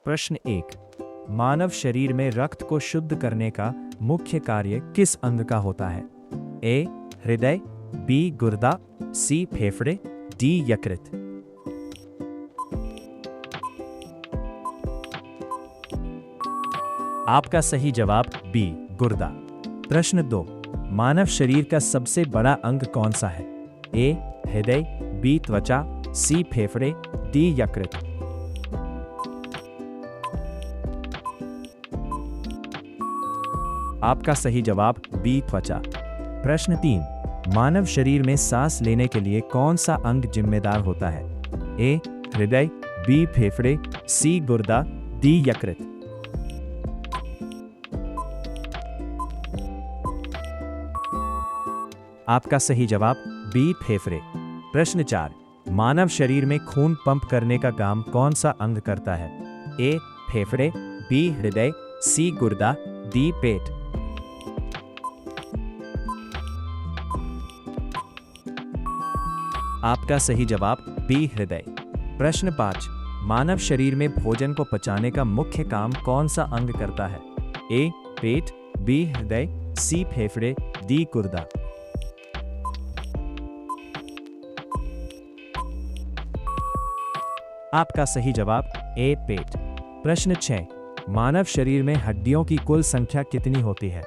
प्रश्न 1। मानव शरीर में रक्त को शुद्ध करने का मुख्य कार्य किस अंग का होता है? ए. हृदय, बी. गुर्दा, सी. फेफड़े, डी. यकृत। आपका सही जवाब बी. गुर्दा। प्रश्न 2। मानव शरीर का सबसे बड़ा अंग कौन सा है? ए. हृदय, बी. त्वचा, सी. फेफड़े, डी. यकृत। आपका सही जवाब बी. त्वचा। प्रश्न 3। मानव शरीर में सांस लेने के लिए कौन सा अंग जिम्मेदार होता है? ए. हृदय, बी. फेफड़े, सी. गुर्दा, डी. यकृत। आपका सही जवाब बी. फेफड़े। प्रश्न 4। मानव शरीर में खून पंप करने का काम कौन सा अंग करता है? ए. फेफड़े, बी. हृदय, सी. गुर्दा, डी. पेट। आपका सही जवाब बी. हृदय। प्रश्न 5। मानव शरीर में भोजन को पचाने का मुख्य काम कौन सा अंग करता है? ए. पेट, बी. हृदय, सी. फेफड़े, डी. गुर्दा। आपका सही जवाब ए. पेट। प्रश्न 6। मानव शरीर में हड्डियों की कुल संख्या कितनी होती है?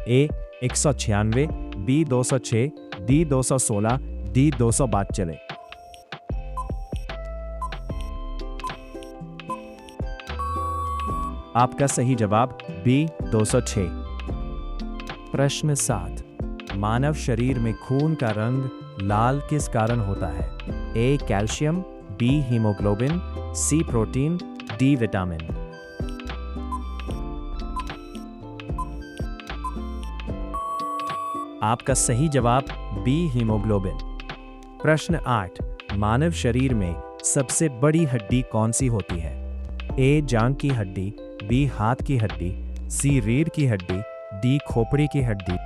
ए. 196, बी. 206, डी. 216, डी. 272। आपका सही जवाब बी. 206। प्रश्न 7। मानव शरीर में खून का रंग लाल किस कारण होता है? A. Calcium, B. Haemoglobin, C. Protein, D. Vitamin. आपका सही जवाब बी. हीमोग्लोबिन। प्रश्न 8। मानव शरीर में सबसे बड़ी हड्डी कौन सी होती है? ए. जांघ की हड्डी, बी. हाथ की हड्डी, सी. रीढ़ की हड्डी, डी. खोपड़ी की हड्डी।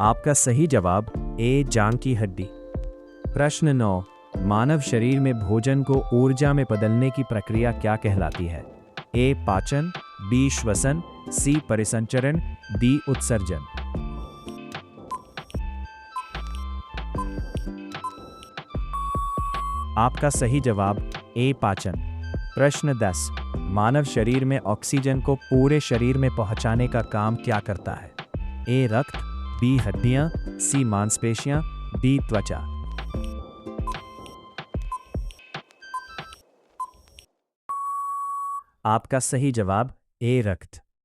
आपका सही जवाब ए. जांघ की हड्डी। प्रश्न 9। मानव शरीर में भोजन को ऊर्जा में बदलने की प्रक्रिया क्या कहलाती है? ए. पाचन, बी. श्वसन, सी. परिसंचरण, डी. उत्सर्जन। आपका सही जवाब ए. पाचन। प्रश्न 10। मानव शरीर में ऑक्सीजन को पूरे शरीर में पहुंचाने का काम क्या करता है? ए. रक्त, बी. हड्डियां, सी. मांसपेशियां, डी. त्वचा। आपका सही जवाब ए. रक्त।